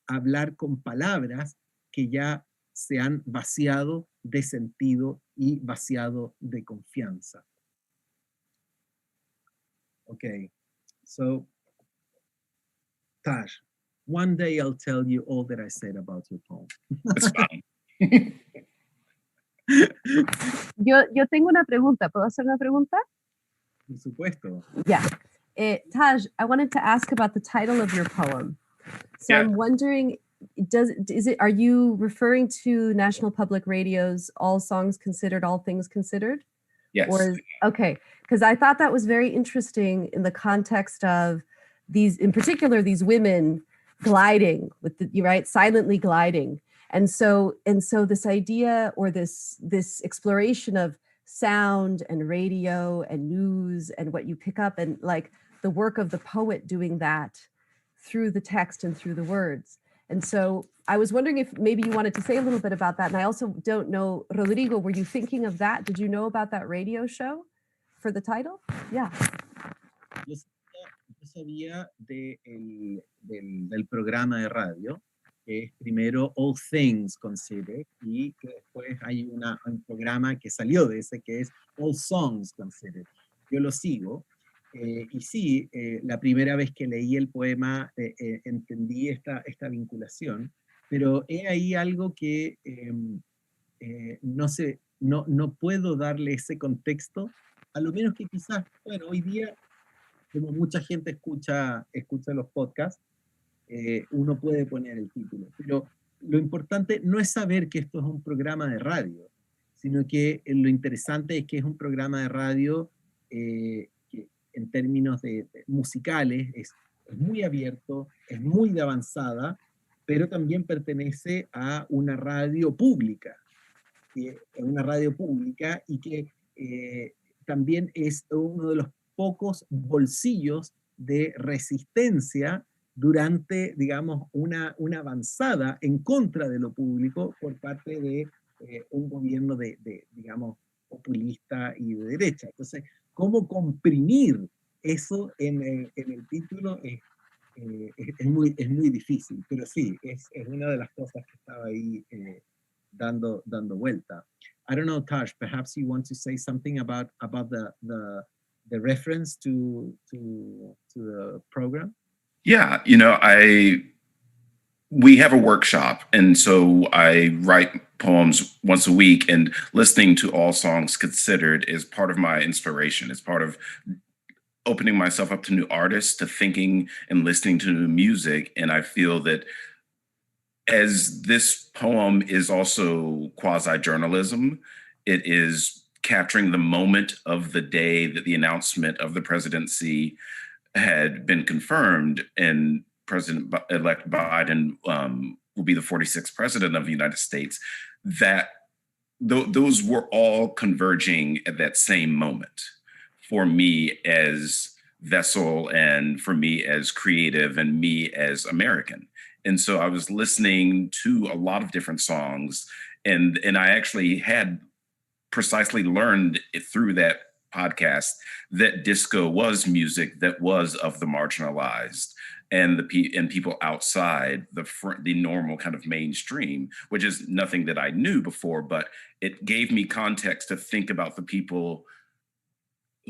hablar con palabras que ya se han vaciado de sentido y vaciado de confianza. Okay, so Taj, one day I'll tell you all that I said about your poem. It's fine. Yo tengo una pregunta. ¿Puedo hacer una pregunta? Por supuesto. Yeah. Taj, I wanted to ask about the title of your poem. So Yeah. I'm wondering, are you referring to National Public Radio's All Songs Considered, All Things Considered? Yes. Okay, because I thought that was very interesting in the context of these, in particular, these women gliding with the, right, silently gliding. And so this idea or this exploration of sound and radio and news and what you pick up and like the work of the poet doing that through the text and through the words. And so I was wondering if maybe you wanted to say a little bit about that. And I also don't know, Rodrigo, were you thinking of that? Did you know about that radio show for the title? Yeah. Yo sabía del programa de radio, que es primero All Things Considered, y que después hay un programa que salió de ese, que es All Songs Considered. Yo lo sigo. Y sí, la primera vez que leí el poema entendí esta vinculación, pero he ahí algo que no puedo darle ese contexto, a lo menos que quizás, bueno, hoy día, como mucha gente escucha los podcasts, uno puede poner el título, pero lo importante no es saber que esto es un programa de radio, sino que lo interesante es que es un programa de radio que en términos musicales es muy abierto, es muy de avanzada, pero también pertenece a una radio pública, y que también es uno de los pocos bolsillos de resistencia durante, digamos, una avanzada en contra de lo público por parte de un gobierno digamos, populista y de derecha. Entonces, cómo comprimir eso en el título es muy difícil, pero sí, es una de las cosas que estaba ahí dando vuelta. I don't know, Taj, perhaps you want to say something about the reference to the program? Yeah, we have a workshop, and so I write poems once a week, and listening to All Songs Considered is part of my inspiration. It's part of opening myself up to new artists, to thinking and listening to new music. And I feel that as this poem is also quasi-journalism, it is capturing the moment of the day that the announcement of the presidency had been confirmed, and President-elect Biden will be the 46th president of the United States, that those were all converging at that same moment for me as vessel, and for me as creative, and me as American. And so I was listening to a lot of different songs, and I actually had precisely learned through that podcast that disco was music that was of the marginalized and people outside the normal kind of mainstream, which is nothing that I knew before, but it gave me context to think about the people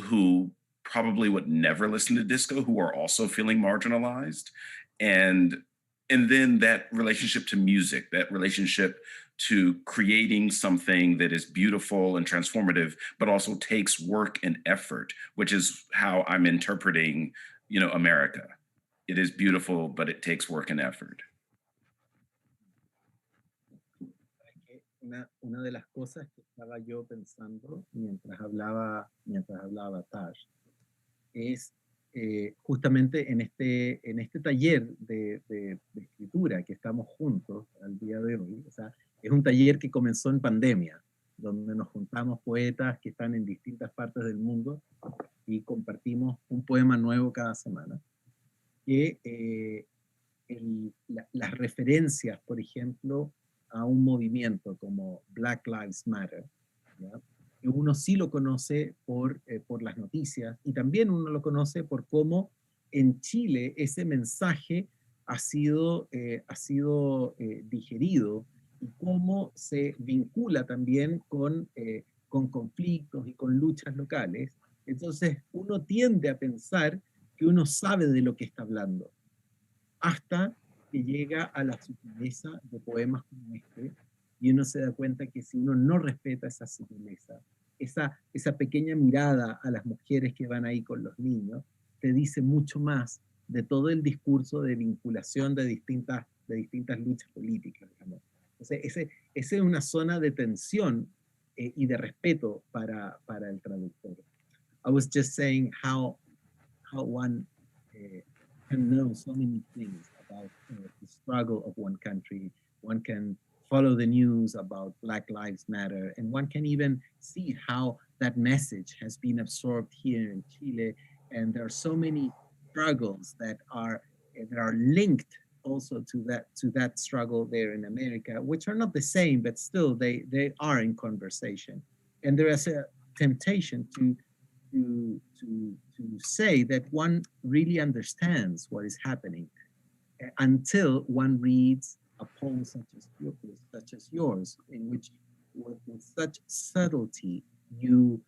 who probably would never listen to disco, who are also feeling marginalized. And then that relationship to music, that relationship to creating something that is beautiful and transformative, but also takes work and effort, which is how I'm interpreting, America. It is beautiful, but it takes work and effort. Una de las cosas que estaba yo pensando mientras hablaba Tash es justamente en este taller de escritura que estamos juntos al día de hoy. O sea, es un taller que comenzó en pandemia, donde nos juntamos poetas que están en distintas partes del mundo y compartimos un poema nuevo cada semana. Que las referencias, por ejemplo, a un movimiento como Black Lives Matter, ¿ya? Que uno sí lo conoce por las noticias, y también uno lo conoce por cómo en Chile ese mensaje ha sido digerido, y cómo se vincula también con conflictos y con luchas locales. Entonces uno tiende a pensar que uno sabe de lo que está hablando, hasta que llega a la sutileza de poemas como este, y uno se da cuenta que si uno no respeta esa sutileza, esa pequeña mirada a las mujeres que van ahí con los niños, te dice mucho más de todo el discurso de vinculación de distintas luchas políticas, digamos. Entonces, esa es una zona de tensión y de respeto para el traductor. I was just saying how one can know so many things about the struggle of one country. One can follow the news about Black Lives Matter, and one can even see how that message has been absorbed here in Chile. And there are so many struggles that are linked also to that struggle there in America, which are not the same, but still they are in conversation. And there is a temptation to say that one really understands what is happening until one reads a poem such as yours, in which with such subtlety the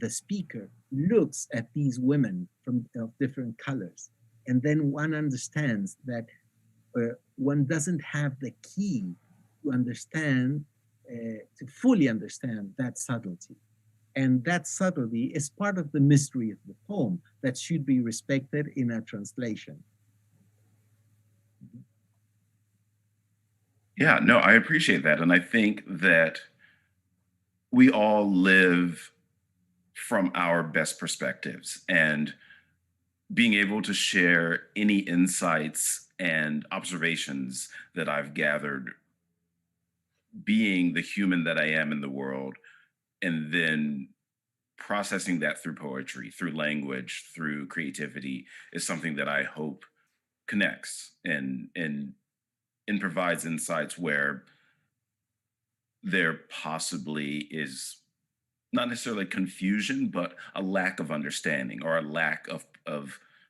speaker looks at these women of different colors, and then one understands that one doesn't have the key to understand, to fully understand that subtlety. And that subtlety is part of the mystery of the poem that should be respected in a translation. Yeah, no, I appreciate that. And I think that we all live from our best perspectives, and being able to share any insights and observations that I've gathered, being the human that I am in the world, and then processing that through poetry, through language, through creativity, is something that I hope connects and provides insights where there possibly is not necessarily confusion, but a lack of understanding or a lack of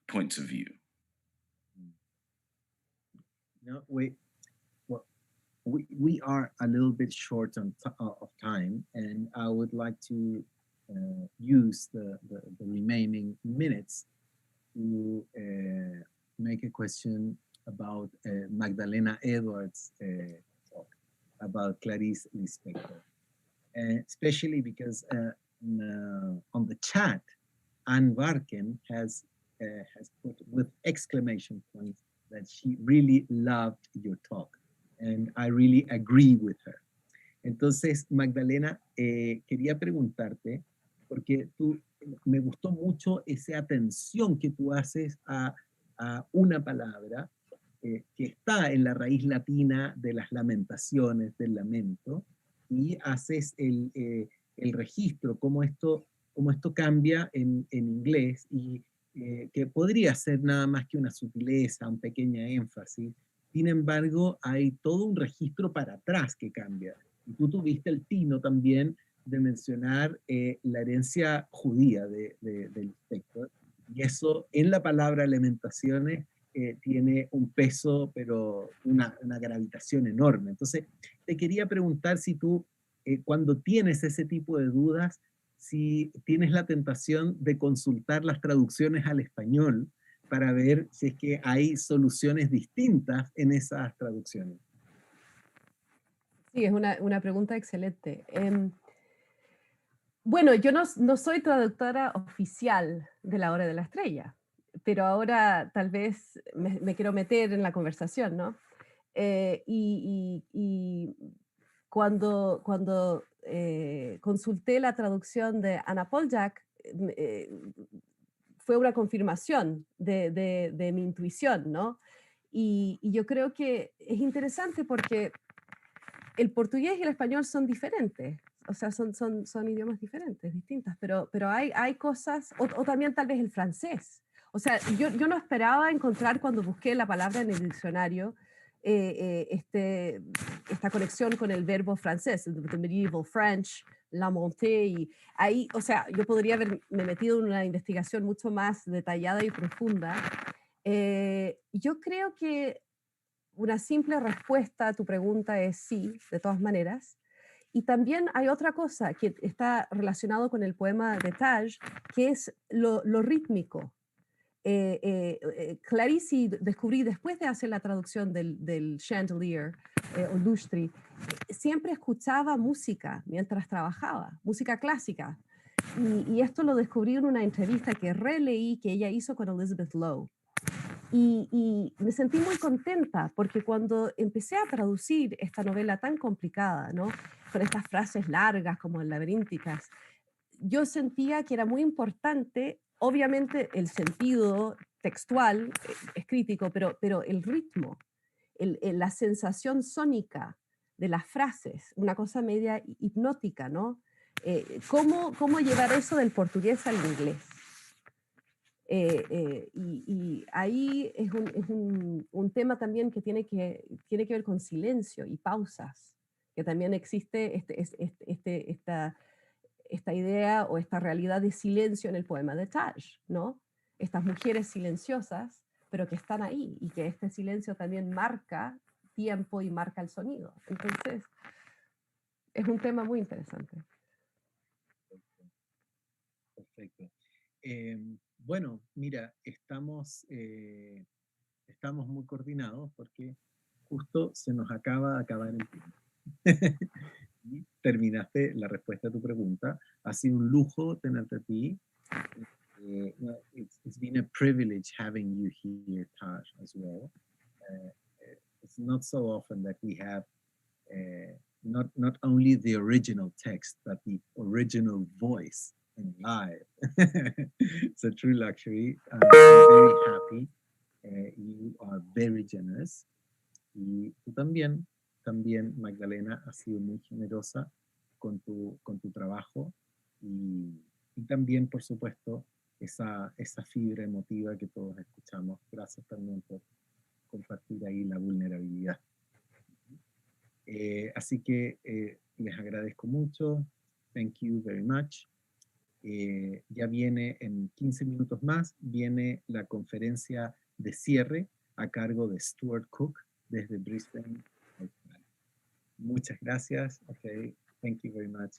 points of view. No, we are a little bit short of time, and I would like to use the remaining minutes to make a question about Magdalena Edwards' talk about Clarice Lispector, especially because on the chat Anne Varken has put with exclamation points that she really loved your talk. And I really agree with her. Entonces, Magdalena, quería preguntarte, porque me gustó mucho esa atención que tú haces a una palabra que está en la raíz latina de las lamentaciones, del lamento, y haces el registro, cómo esto cambia en inglés, y que podría ser nada más que una sutileza, un pequeño énfasis. Sin embargo, hay todo un registro para atrás que cambia. Y tú tuviste el tino también de mencionar la herencia judía del texto. Y eso en la palabra lamentaciones tiene un peso, pero una gravitación enorme. Entonces, te quería preguntar si tú, cuando tienes ese tipo de dudas, si tienes la tentación de consultar las traducciones al español para ver si es que hay soluciones distintas en esas traducciones. Sí, es una pregunta excelente. Bueno, yo no soy traductora oficial de La Hora de la Estrella, pero ahora tal vez me quiero meter en la conversación, ¿no? Y cuando consulté la traducción de Anna Poljak, fue una confirmación de mi intuición, ¿no? Y yo creo que es interesante porque el portugués y el español son diferentes, o sea, son idiomas diferentes, distintas, pero hay cosas, o también tal vez el francés. O sea, yo no esperaba encontrar cuando busqué la palabra en el diccionario esta conexión con el verbo francés, the medieval French, la montée, y ahí, o sea, yo podría haberme metido en una investigación mucho más detallada y profunda. Yo creo que una simple respuesta a tu pregunta es sí, de todas maneras. Y también hay otra cosa que está relacionado con el poema de Taj, que es lo rítmico. Clarice descubrí después de hacer la traducción del Chandelier o Lustri, siempre escuchaba música mientras trabajaba, música clásica. Y esto lo descubrí en una entrevista que releí que ella hizo con Elizabeth Lowe. Y me sentí muy contenta porque cuando empecé a traducir esta novela tan complicada, ¿no? Con estas frases largas como laberínticas, yo sentía que era muy importante, obviamente el sentido textual es crítico, pero el ritmo, la sensación sónica de las frases, una cosa media hipnótica, ¿no? ¿Cómo llevar eso del portugués al inglés? Y ahí es un tema también que tiene que ver con silencio y pausas, que también existe esta idea o esta realidad de silencio en el poema de Taj, ¿no? Estas mujeres silenciosas, pero que están ahí y que este silencio también marca tiempo y marca el sonido. Entonces, es un tema muy interesante. Perfecto. Bueno, mira, estamos muy coordinados porque justo se nos acaba de acabar el tiempo. Y terminaste la respuesta a tu pregunta. Ha sido un lujo tenerte a ti. It's been a privilege having you here, Taj, as well. It's not so often that we have not only the original text, but the original voice and live. It's a true luxury. I'm very happy. You are very generous. Y tú también, Magdalena, has sido muy generosa con tu trabajo y también, por supuesto, esa fibra emotiva que todos escuchamos. Gracias también por compartir ahí la vulnerabilidad. Así que les agradezco mucho. Thank you very much. Ya viene en 15 minutos más, viene la conferencia de cierre a cargo de Stuart Cook desde Brisbane, Australia. Muchas gracias. Okay, thank you very much.